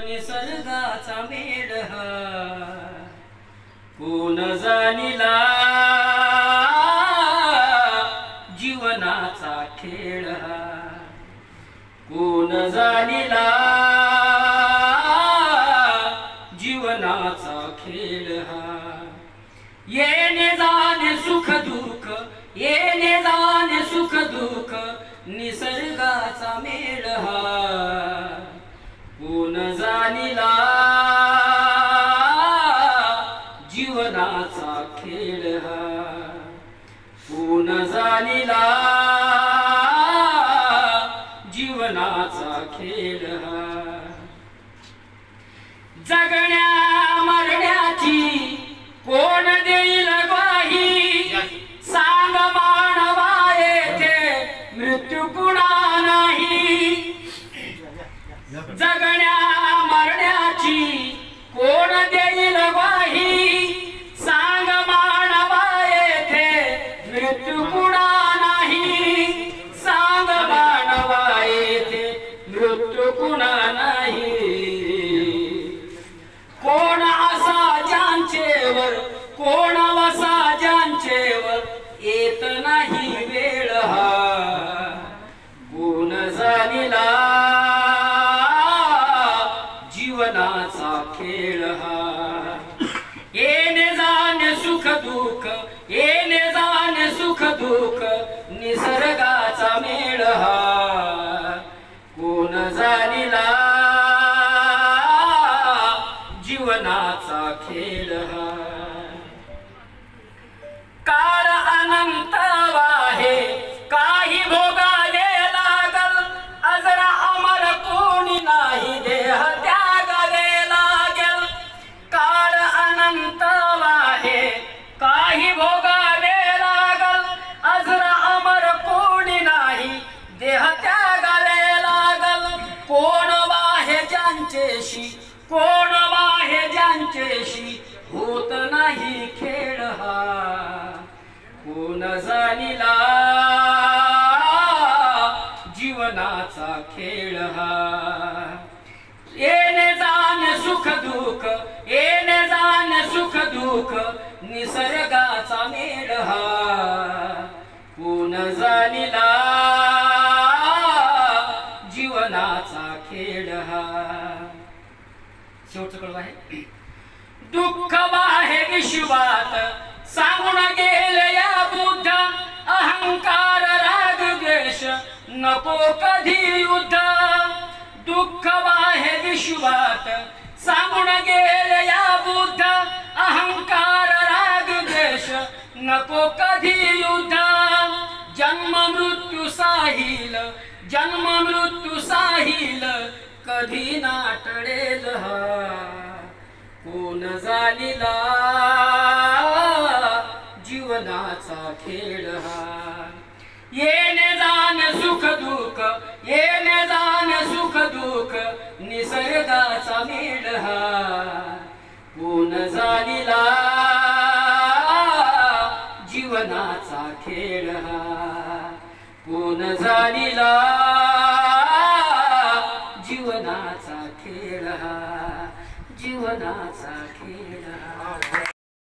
निसर्गाचा मेळ हा कोण जाणिला जीवनाचा खेळ हा कोण जाणिला जीवनाचा खेळ हा येणे जाणे सुख दुःख येणे जाणे सुख दुःख निसर्गाचा मेळ हा कोण जाणिला जीवनाचा खेळ हा कोण जाणिला जीवनाचा खेळ हा जगण्या मरण्याची कोण देईल ग्वाही सांग मानवा येथे मृत्यू कुणा नाही जगण्या मरण्याची कोण देईल ग्वाही सांग मानवा येथे मृत्यू कुणा नाही सांग मानवा येथे मृत्यू कुणा नाही कोण असा ज्यांचेवर कोण वसा ज्यांचेवर येत नाही वेळ हा कोण जाणिला जीवनाचा खेळ हा येणे जाणे सुख दुःख येणे जाणे सुख दुःख निसर्गाचा मेळ हा कोण जाणिला जीवनाचा खेळ हा काळ अनंत आहे काही भोगावे लागल अजरा अमर कोणी नाही देह त्यागावे लागेल काळ अनंत आहे काही भोगावे लागल अजरा अमर कोणी नाही देह त्यागावे लागल कोण वाहे ज्यांचेशी कोण वाहे ज्यांचेशी होत नाही खेळ हा कोण जाणिला जीवनाचा खेळ हा येणे जाणे सुख दुःख येणे जाणे सुख दुःख निसर्गाचा मेळ हा कोण जाणिला जीवनाचा खेळ हा शेवटचं कडवं आहे दुःख बाहे विश्वात सांगून गेले या बुद्ध अहंकार राग द्वेष नको कधी युद्ध दुःख बाहे विश्वात सांगून गेले या बुद्ध अहंकार राग द्वेष नको कधी युद्ध जन्म मृत्यू साहिल जन्म मृत्यू साहिल कधी ना टळेल हा कोण जाणिला जीवनाचा खेळ हा येणे जाणे सुख दुःख येणे जाणे सुख दुःख निसर्गाचा मेळ हा कोण जाणिला जीवनाचा खेळ हा कोण जाणिला जीवनाचा खेळ हा जीवनाचा